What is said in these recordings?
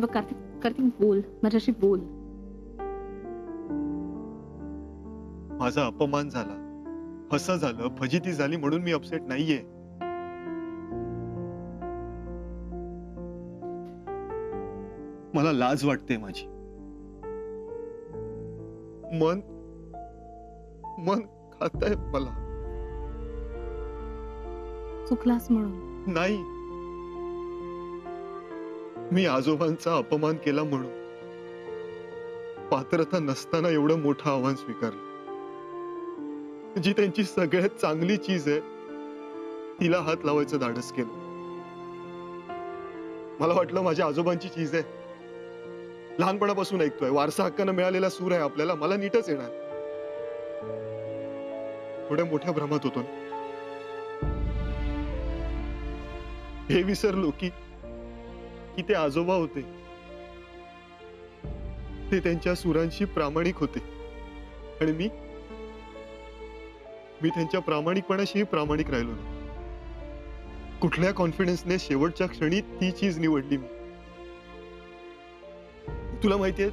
बघ कार्तिक, कार्तिक बोल, माझ्याशी बोल. माझा अपमान झाला, असं झालं, फजिती झाली म्हणून मी अपसेट नाहीये. मला लाज वाटते माझी. मन मन खाताय मला. चुकलास म्हणून नाही, मी आजोबांचा अपमान केला म्हणून. पात्रता नसताना एवढं मोठं आव्हान स्वीकारलं. जी त्यांची सगळ्यात चांगली चीज आहे तिला हात लावायचं धाडस केलं. मला वाटलं माझ्या आजोबांची चीज आहे, लहानपणापासून ऐकतोय, वारसा हक्कानं मिळालेला सूर आहे आपल्याला, मला नीटच येणार. थोड्या मोठ्या भ्रमात होतो ना. हे विसरलो की ते आजोबा होते, ते त्यांच्या सुरांशी प्रामाणिक होते आणि मी त्यांच्या प्रामाणिकपणाशीही प्रामाणिक राहिलो नाही. कुठल्या कॉन्फिडन्सने शेवटच्या क्षणी ती चीज निवडली मी. तुला माहितीये,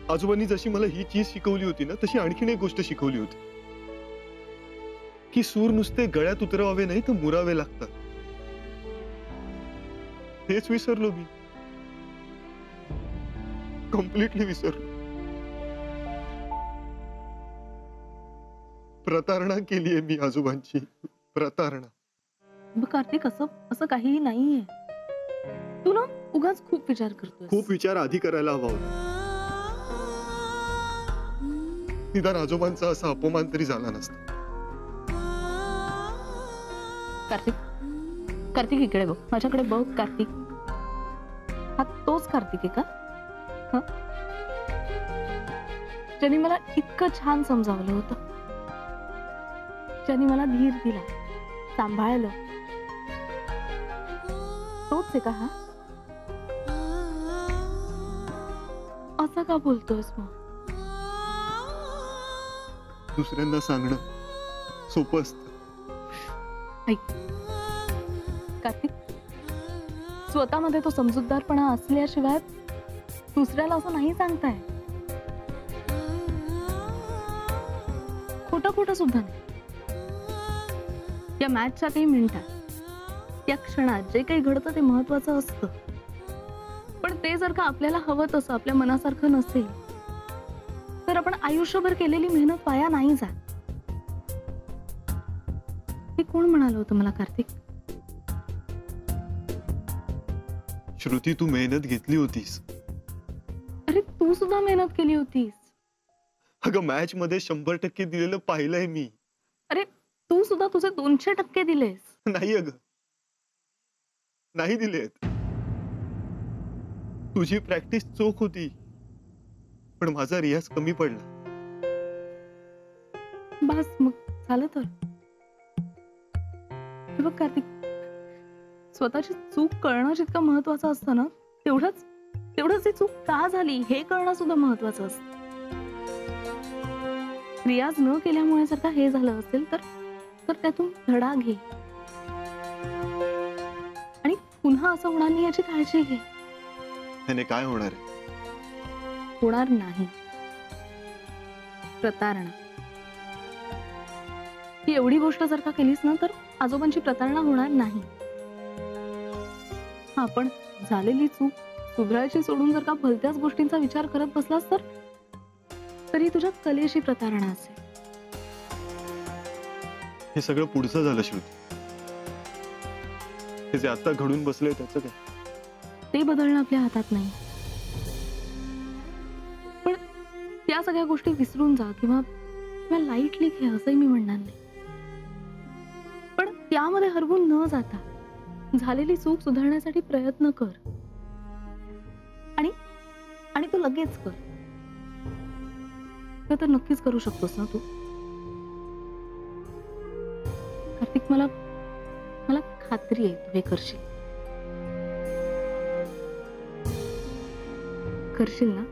आजोबांनी जशी मला ही चीज शिकवली होती ना, तशी आणखीन एक गोष्ट शिकवली होती की सूर नुसते गळ्यात उतरवावे नाही तर मुरावे लागतात. हेच विसरलो मी, कम्प्लिटली विसरलो. प्रतारणा केलीये मी आजोबांची, प्रतारणा. बघ कार्तिक, असं काहीही नाहीये. तू ना उगाच खूप विचार करतोय. खूप विचार आधी करायला हवा होता. निदान आजोबांचा असा अपमान तरी झाला नसता. कार्तिक, कार्तिक इकडे बघ, माझ्याकडे बघ कार्तिक. हा तोच कार्तिक आहे का? ज्याने मला इतकं छान समजावलं होतं, ज्याने मला धीर दिला, सांभाळलं, तोच आहे का हा? असं का बोलतोयस मग? दुसऱ्यांना सांगणं सोपं असतं. ऐक कार्तिक, स्वतःमध्ये तो समजूतदारपणा असल्याशिवाय दुसऱ्याला असं नाही सांगताय. खोटं सुद्धा नाही. या मॅचच्या काही मिनिटात, त्या क्षणात जे काही घडतं ते महत्वाचं असतं. पण ते जर का आपल्याला हवं तसं आपल्या मनासारखं नसेल तर आपण आयुष्यभर केलेली मेहनत वाया नाही जात. हे कोण म्हणालं होतं मला कार्तिक? श्रुती, तू मेहनत घेतली होतीस. अरे तू सुद्धा मेहनत केली होतीस. अगं मॅच मध्ये 100% दिलेलं पाहिलंय मी. अरे तू सुद्धा तुझे 200% दिलेस. नाही अगं, नाही दिलेत. तुझी प्रॅक्टिस चोख होती पण माझा रियाज कमी पडला. बस मग झालं तर. हे बघ कार्तिक, स्वतःची चूक कळणं जितकं महत्वाचं असतं ना, तेवढंच ती चूक का झाली हे कळणं सुद्धा महत्वाचं असतं. रियाज न केल्यामुळे जर का हे झालं असेल तर त्यातून धडा घे आणि पुन्हा असं होणार नाही याची काळजी घे. त्याने काय होणार आहे? होणार नाही प्रतारणा. ही एवढी गोष्ट जर का केलीस ना तर आजोबांची प्रतारणा होणार नाही. हा, पण झालेली चूक सुधारायची सोडून जर का भलत्याच गोष्टींचा विचार करत बसलास तर तरी तुझ्या कलेशी प्रतारणा असेल. हे सगळं पुढचं झालं श्रुती. हे जे आता घडून बसले त्याचं काय? ते बदलणं आपल्या हातात नाही. पण त्या सगळ्या गोष्टी विसरून जा किंवा लाईटली घे असंही मी म्हणणार नाही. पण त्यामध्ये हरवून न जाता झालेली चूक सुधारण्यासाठी प्रयत्न कर आणि तू लगेच कर. तर नक्कीच करू शकतोस ना तू कार्तिक. मला खात्री आहे तू हे करशील ना?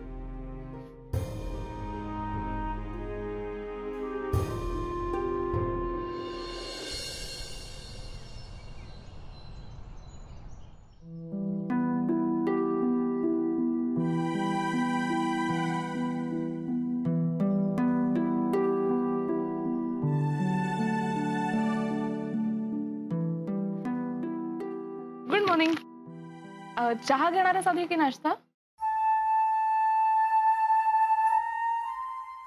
मॉर्निंग. चहा घेणार आहेस आधी की नाश्ता?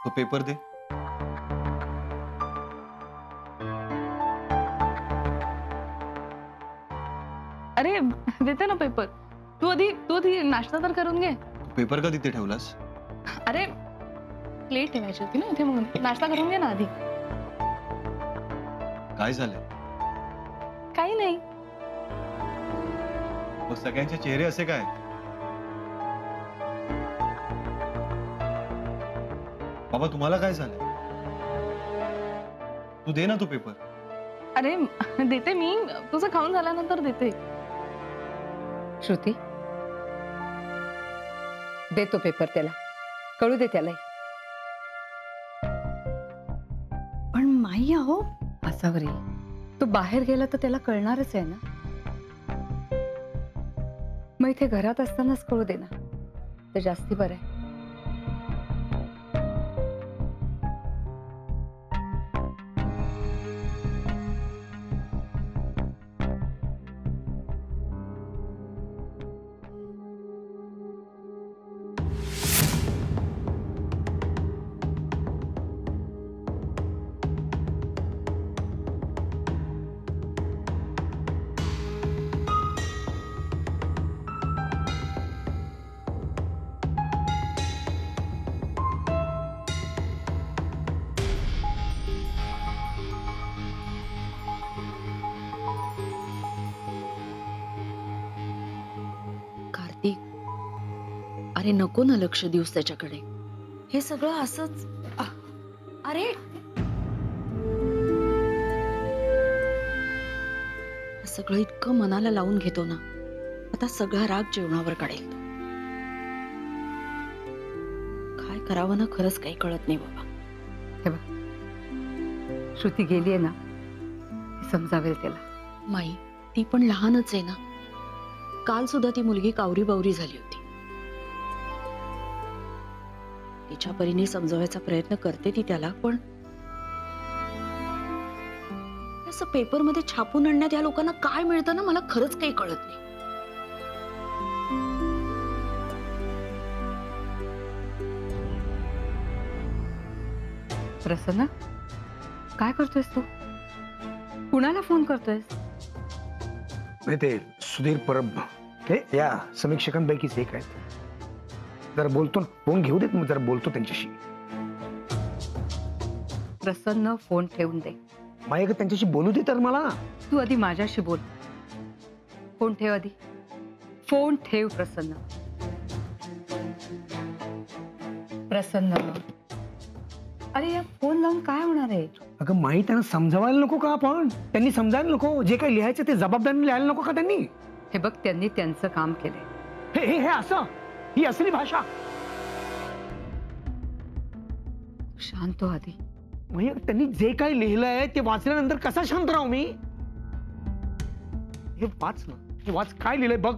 तो पेपर दे. अरे देते ना पेपर. तू आधी नाश्ता तर करून घे. तू पेपर का तिथे ठेवलास? अरे प्लेट ठेवायची होती ना इथे, मग नाश्ता करून घे ना आधी. काय झालंय? काही नाही. मग सगळ्यांचे चेहरे असे काय? बाबा तुम्हाला काय झालंय? तू दे ना तो पेपर. अरे देते मी, तुझं खाऊन झाल्यानंतर देते. श्रुती, दे तो पेपर त्याला, कळू दे त्याला. पण माई अहो, असावरी तो बाहेर गेला तर त्याला कळणारच आहे ना. मग इथे घरात असतानाच कळू दे ना, तर जास्ती बरं आहे. अरे नको ना लक्ष देऊस त्याच्याकडे. हे सगळं असंच. अरे सगळं इतकं मनाला लावून घेतो ना, आता सगळा राग जेवणावर काढेल तो. काय करावं ना खरंच काही कळत नाही बाबा. हे बघ, श्रुती गेलीये ना, ती समजावेल त्याला. माई ती पण लहानच आहे ना. काल सुद्धा ती मुलगी कावरी बावरी झाली होती. तिच्या परीने समजवायचा प्रयत्न करते ती त्याला, पण असं पेपर मध्ये छापून आणण्यात या लोकांना काय मिळतं ना, मला खरंच काही कळत नाही. प्रसन्न, काय करतोयस तू? कुणाला फोन करतोयस? ते सुधीर परब हे या समीक्षकांपैकीच एक आहेत. जरा बोलतो, फोन घेऊ देत, मग जरा बोलतो त्यांच्याशी. प्रसन्न, फोन ठेवून दे. माझ्या त्यांच्याशी बोलू दे तर मला. तू आधी माझ्याशी बोल. फोन ठेव आधी. फोन ठेव प्रसन्न. प्रसन्न, अरे या फोन लावून काय होणार आहे? अगं माही त्यांना समजावायला नको का आपण? त्यांनी समजायला नको? जे काही लिहायचं ते जबाबदारीने लिहायला नको का त्यांनी? हे बघ, त्यांनी त्यांचं काम केलंय. हे हे हे असं, ही असली भाषा? शांत हो आधी. म्हणजे त्यांनी जे काही लिहिलंय ते वाचल्यानंतर कसा शांत राहू मी? हे वाच ना, हे वाच काय लिहिलंय बघ.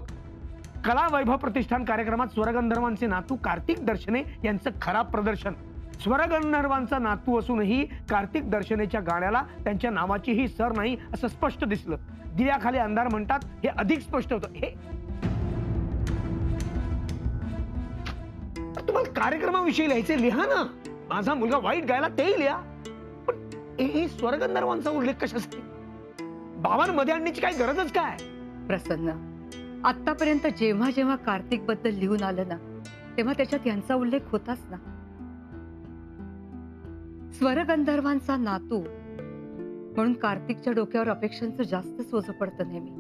कला वैभव प्रतिष्ठान कार्यक्रमात स्वरगंधर्वांचे नातू कार्तिक दर्शने यांचं खराब प्रदर्शन. स्वरगंधर्वांचा नातू असूनही कार्तिक दर्शनेच्या गाण्याला त्यांच्या नावाचीही सर नाही असं स्पष्ट दिसलं. दिव्याखाली अंधार म्हणतात हे अधिक स्पष्ट होतं. हे तुम्हाला कार्यक्रमाविषयी लिहायचे लिहा ना. माझा मुलगा वाईट गायला तेही लिहा, पण हे स्वरगंधर्वांचा उल्लेख कशासाठी? भावांमध्ये आणण्याची काय गरजच काय? प्रसन्न, आतापर्यंत जेव्हा जेव्हा कार्तिक बद्दल लिहून आलं ना, तेव्हा त्याच्यात यांचा उल्लेख होताच ना. स्वरगंधर्वांचा नातू म्हणून कार्तिकच्या डोक्यावर अपेक्षांचं जास्तच ओझं पडतं नेहमी.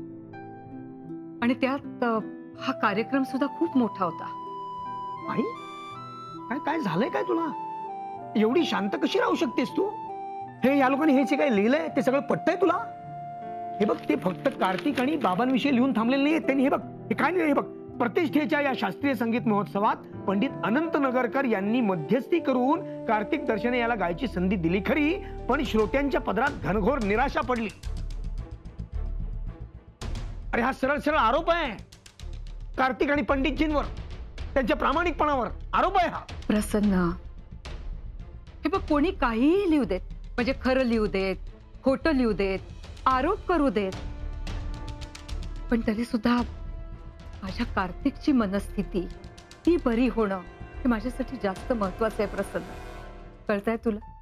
आणि त्यात हा कार्यक्रम सुद्धा खूप मोठा होता. आई, काय काय झालंय काय तुला? एवढी शांत कशी राहू शकतेस तू? हे या लोकांनी हे जे काही लिहिलंय ते सगळं पटतंय तुला? हे बघ, ते फक्त कार्तिक आणि बाबांविषयी लिहून थांबलेले नाहीये त्यांनी. हे बघ, हे काय लिहिलंय हे बघ. प्रतिष्ठेच्या या शास्त्रीय संगीत महोत्सवात पंडित अनंत नगरकर यांनी मध्यस्थी करून कार्तिक दर्शने याला गायची संधी दिली खरी, पण श्रोत्यांच्या पदरात घनघोर निराशा पडली. अरे हा सरळ सरळ आरोप आहे कार्तिक आणि पंडितजींवर, त्यांच्या प्रामाणिकपणावर आरोप आहे हा. प्रसन्न, हे बघ, कोणी काहीही लिहू देत, म्हणजे खरं लिहू देत, खोटं लिहू देत, आरोप करू देत, पण तरी सुद्धा माझ्या कार्तिकची मनस्थिती ती बरी होणं हे माझ्यासाठी जास्त महत्वाचं आहे प्रसन्न. कळतंय तुला?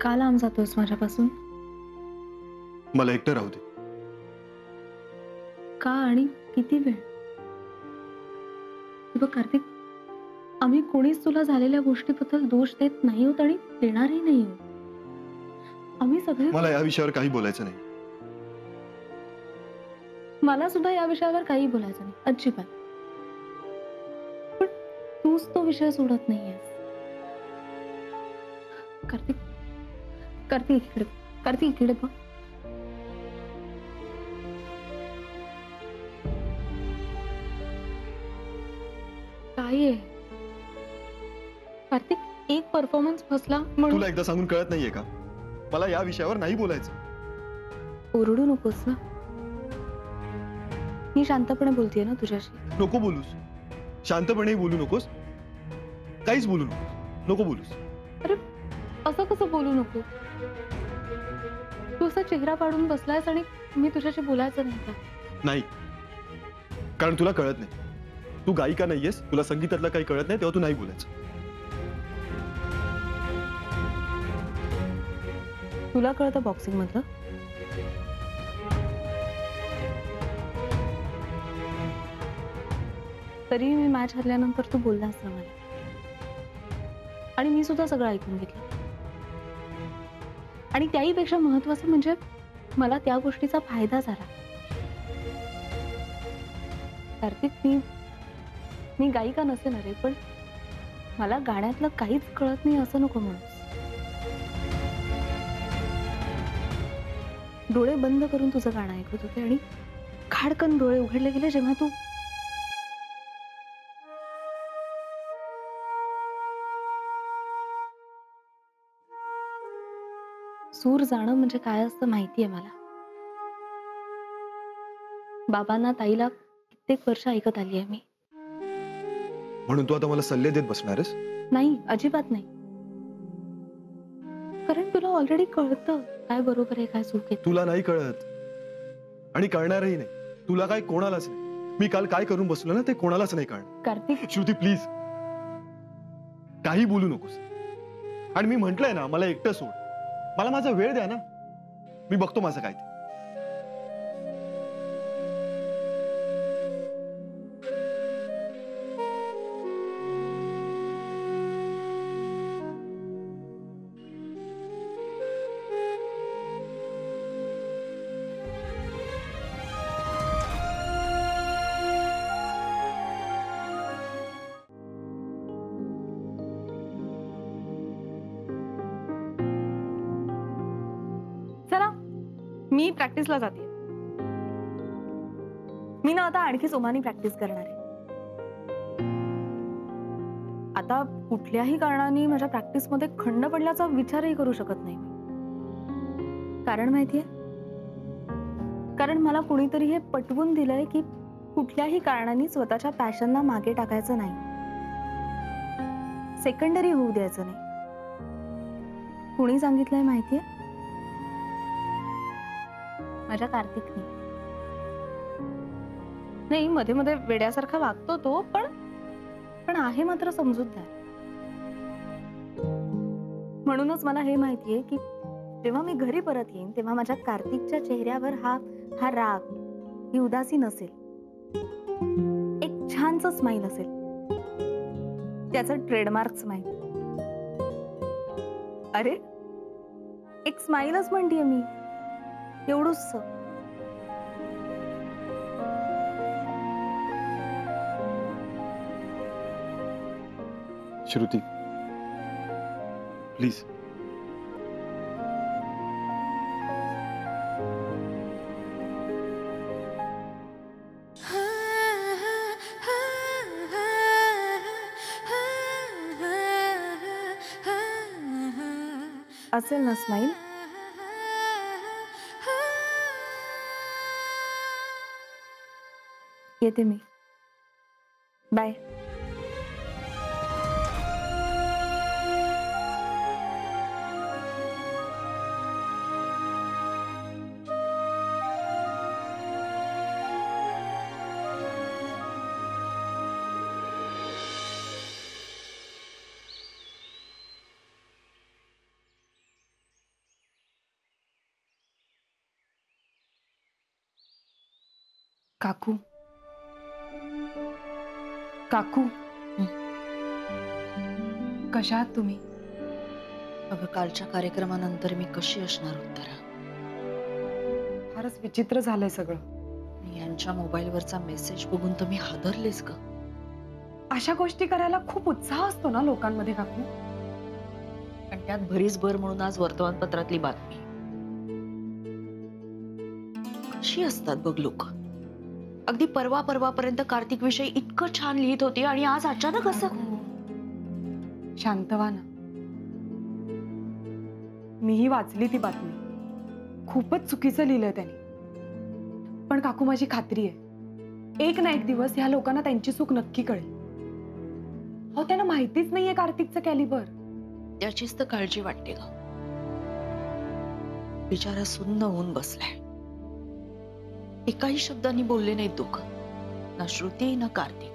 का लांब जातोस माझ्यापासून? मला एकटं राहू दे. का आणि किती वेळ? हे बघ कार्तिक, आम्ही कोणीच तुला झालेल्या गोष्टीबद्दल दोष देत नाही आहोत आणि देणारही नाही आहोत. आम्ही सगळे, मला या विषयावर काही बोलायचं नाही. मला सुद्धा या विषयावर काही बोलायचं नाही अजिबात. पण तूच तो विषय सोडत नाहीयेस. कार्तिक, कार्तिक इकडे, कार्तिक इकडे बघ. काय आहे कार्तिक? एक परफॉर्मन्स फसला म्हणून तुला एकदा सांगून कळत नाहीये का? मला या विषयावर नाही बोलायचं. ओरडू नकोस ना. मी शांतपणे बोलतेय ना तुझ्याशी. नको बोलूस. शांतपणे बोलू नकोस. काहीच बोलू नकोस. नको बोलूस. अरे असं कसं बोलू नको? तू असा चेहरा पाडून बसलायस आणि मी तुझ्याशी बोलायचं नाही का? नाही, कारण तुला कळत नाही. तू गायिका नाहीयेस, तुला संगीतातलं काही कळत नाही, तेव्हा तू नाही बोलायचं. तुला कळतं बॉक्सिंग मधलं? तरी मी मॅच हरल्यानंतर तू बोललास ना मला, आणि मी सुद्धा सगळं ऐकून घेतलं. आणि त्याहीपेक्षा महत्वाचं म्हणजे मला त्या गोष्टीचा फायदा झाला. कार्तिक, मी गायिका नसेन रे, पण मला गाण्यातलं काहीच कळत नाही असं नको म्हणूस. डोळे बंद करून तुझं गाणं ऐकत होते आणि खाडकन डोळे उघडले गेले जेव्हा तू सूर जाणं म्हणजे काय असतं माहितीये मला. बाबांना, ताईला कित्येक वर्ष ऐकत आली आहे मी. म्हणून तू आता मला सल्ले देत बसणारस? नाही, अजिबात नाही. कारण तुला ऑलरेडी कळतं काय बरोबर आहे, काय चूक आहे. तुला नाही कळत आणि कळणारही नाही. तुला काय, कोणालाच नाही. मी काल काय करून बसलो ना, ते कोणालाच नाही कळणार. कार्तिक, श्रुती प्लीज, काही बोलू नकोस. आणि मी म्हंटलंय ना, मला एकटं सोड. मला माझा वेळ द्या ना. मी बघतो माझं काय ते. चला मी प्रॅक्टिसला जाते. मी ना आता आणखी सोमानी प्रॅक्टिस करणार आहे. आता कुठल्याही कारणाने माझ्या प्रॅक्टिस मध्ये खंड पडल्याचा विचारही करू शकत नाही मी. कारण माहितीये, कारण मला कुणीतरी हे पटवून दिलंय की कुठल्याही कारणाने स्वतःच्या पॅशनला मागे टाकायचं नाही, सेकंडरी होऊ द्यायचं नाही. कुणी सांगितलंय माहितीये? माझ्या कार्तिकने. नाही, मध्ये मध्ये वेड्यासारखा वागतो तो, पण आहे मात्र समजूतदार. म्हणूनच मला हे माहितीये की जेव्हा मी घरी परत येईन तेव्हा माझ्या कार्तिकच्या चेहऱ्यावर हा राग, ही उदासी नसेल. एक छानच स्माइल असेल, त्याचं ट्रेडमार्क स्माइल. अरे एक स्माइलच म्हणतीये मी, एवढंच. श्रुती प्लीज. असेल ना स्माईल. येते मी. बाय. काकू काकू कशा आहात तुम्ही? अगं कालच्या कार्यक्रमानंतर मी कशी असणार उत्तरा? फारच विचित्र झालंय सगळं. आणि यांच्या मोबाईलवरचा मेसेज बघून तर मी हादरलेच ग. अशा गोष्टी करायला खूप उत्साह असतो ना लोकांमध्ये काकू. आणि त्यात भरीस भर म्हणून आज वर्तमानपत्रातली बातमी. कशी असतात बघ लोक. अगदी परवापर्यंत कार्तिक विषयी इतकं छान लिहित होती आणि आज अचानक असं. शांत व्हा ना. मीही वाचली ती बातमी. खूपच चुकीचं लिहिलंय त्यांनी. पण काकू माझी खात्री आहे एक ना एक दिवस ह्या लोकांना त्यांची चूक नक्की कळेल. हो त्यांना माहितीच नाहीये कार्तिकचं कॅलिबर. त्याचीच तर काळजी वाटते ग. बिचारा सुन्न होऊन बसलाय. एकाही शब्दांनी बोलले नाहीत दोघं. ना श्रुती ना कार्तिक.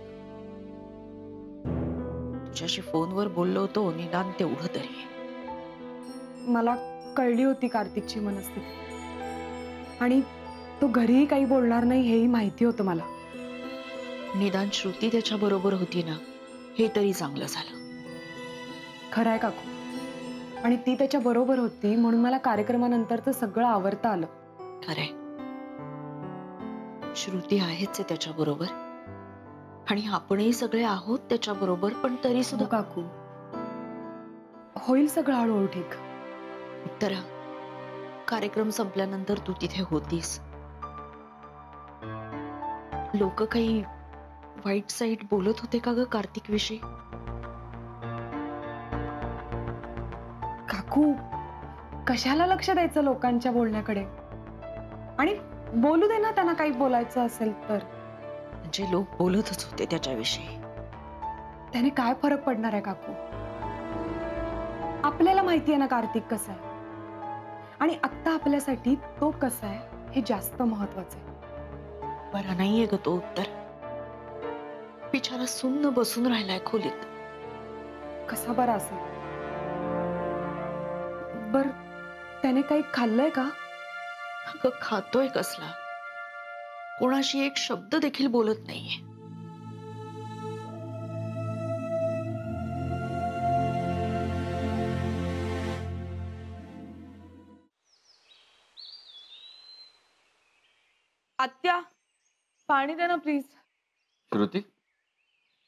तुझ्याशी फोनवर बोललो होतो निदान तेवढं तरी. मला कळली होती कार्तिकची मनस्थिती आणि तो घरीही काही बोलणार नाही हेही माहिती होतं मला. निदान श्रुती त्याच्या बरोबर होती ना हे तरी चांगलं झालं. खरंय काकू. आणि ती त्याच्या बरोबर होती म्हणून मला कार्यक्रमानंतरचं सगळं आवरता आलं. खरंय श्रुती आहेच आहे त्याच्या बरोबर आणि आपणही सगळे आहोत त्याच्या बरोबर. पण तरी सुद्धा काकू होईल सगळं हळूहळू ठीक. उत्तरा कार्यक्रम संपल्यानंतर तू तिथे होतीस. लोक काही वाईट साईट बोलत होते का ग कार्तिक विषयी? काकू कशाला लक्ष द्यायचं लोकांच्या बोलण्याकडे. आणि बोलू दे ना त्यांना काही बोलायचं असेल तर. म्हणजे लोक बोलतच होते त्याच्याविषयी. त्याने काय फरक पडणार आहे काकू. आपल्याला माहिती आहे ना कार्तिक कसा आहे. आणि आता आपल्यासाठी तो कसा आहे हे जास्त महत्वाचं आहे. बरा नाहीये ग तो उत्तर. बिचारा सुन्न बसून राहिलाय खोलीत. कसा बरा असेल. बर त्याने काही खाल्लंय का? अगं खातोय कसला. कोणाशी एक शब्द देखील बोलत नाहीये. आत्या पाणी दे ना प्लीज. श्रुती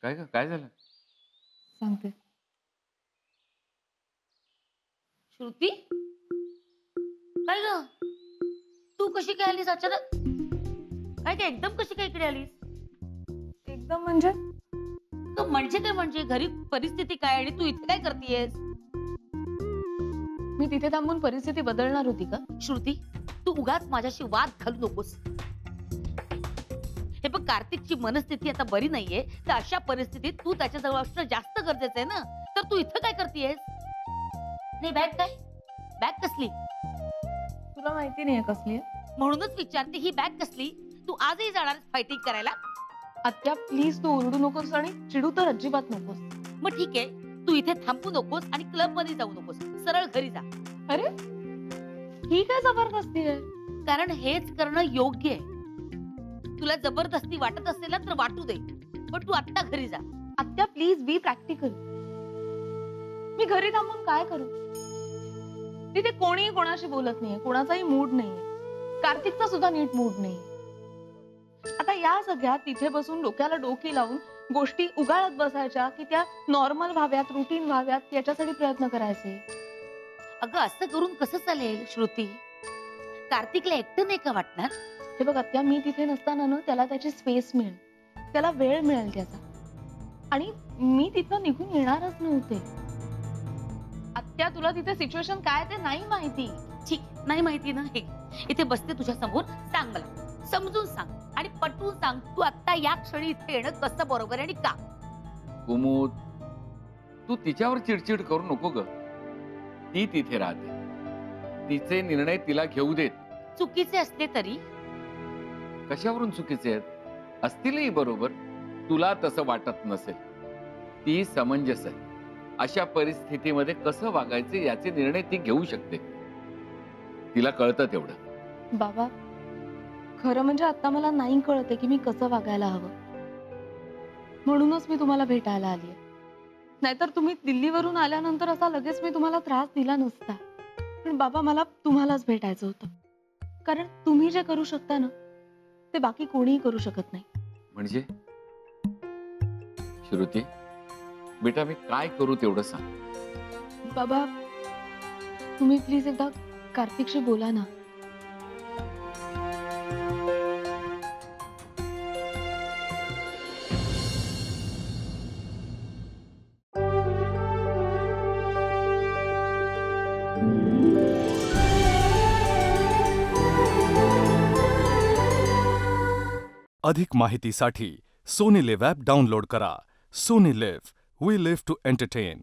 काय झालं? सांगते. श्रुती काय ग तू कशी काय आलीस अचानक? काय काय एकदम कशी काय इकडे आलीस? एकदम म्हणजे म्हणजे काय म्हणजे घरी परिस्थिती काय आणि तू इथे काय करतेयस? मी तिथे थांबून परिस्थिती बदलणार होती का? श्रुती तू उगाच माझ्याशी वाद घालू नकोस. हे बघ कार्तिकची मनस्थिती आता बरी नाहीये तर अशा परिस्थितीत तू त्याच्याजवळ असणं जास्त गरजेचं आहे ना. तर तू इथं काय करतेयस? नाही बॅग काय? बॅग कसली? तुला माहिती नाहीये कसली आहे? म्हणूनच विचारते ही बॅग कसली? तू आजही जाणार फायटिंग करायला? आत्या प्लीज तू ओरडू नकोस आणि चिडू तर अजिबात नकोस. मग ठीक आहे तू इथे थांबू नकोस आणि क्लब मध्ये जाऊ नकोस. सरळ घरी जा. अरे ही काय जबरदस्ती आहे? कारण हेच करणं योग्य आहे. तुला जबरदस्ती वाटत असेल ना तर वाटू दे पण तू आत्ता घरी जा. आत्या प्लीज बी प्रॅक्टिकल. मी घरी थांबून काय करू? तिथे कोणीही कोणाशी बोलत नाहीये. कोणाचाही मूड नाहीये. कार्तिकचा सुद्धा नीट मूड नाही. आता या सगळ्यात तिथे बसून डोक्याला डोकी लावून गोष्टी उगाळत बसायच्या की त्या नॉर्मल व्हाव्यात, रुटीन व्हाव्यात याच्यासाठी प्रयत्न करायचे. अगं असं करून कसं चालेल श्रुती? कार्तिकला एकटं नाही का वाटणार? हे बघ आत्या, मी तिथे नसताना ना त्याला त्याची स्पेस मिळेल, त्याला वेळ मिळेल त्याचा, आणि मी तिथं निघून येणारच नव्हते. आत्या, तुला तिथे सिच्युएशन काय ते नाही माहिती. ठीक नाही माहिती ना? हे इथे बसते तुझ्या समोर, सांग मला, समजून सांग आणि पटवून सांग, तू आता या क्षणी इथे येणं कसं बरोबर आहे आणि का? कुमुद, तू तिच्यावर चिडचिड करू नको ग. ती तिथे राहते, तिचे निर्णय तिला घेऊ देत. चुकीचे असले तरी कशावरून चुकीचे आहेत? असतीलही बरोबर. तुला तसं वाटत नसेल, ती समंजस आहे. अशा परिस्थितीमध्ये कसं वागायचं याचे निर्णय ती घेऊ शकते. तिला कळतं तेवढं. बाबा, खरं म्हणजे आता मला नाही कळते की मी कसं वागायला हवं. म्हणूनच मी तुम्हाला भेटायला आलीये. नाहीतर तुम्ही दिल्लीवरून आल्यानंतर असा लगेच मी तुम्हाला त्रास दिला नसता. पण बाबा, मला तुम्हालाच भेटायचं होतं, कारण तुम्ही जे करू शकता ना ते बाकी कोणीही करू शकत नाही. म्हणजे श्रुती बेटा, मी काय करू तेवढं सांग. बाबा, तुम्ही प्लीज एकदा कार्तिकशी बोला ना. अधिक माहितीसाठी सोनी लिव्ह ॲप डाउनलोड करा. Sony Liv, we live to entertain.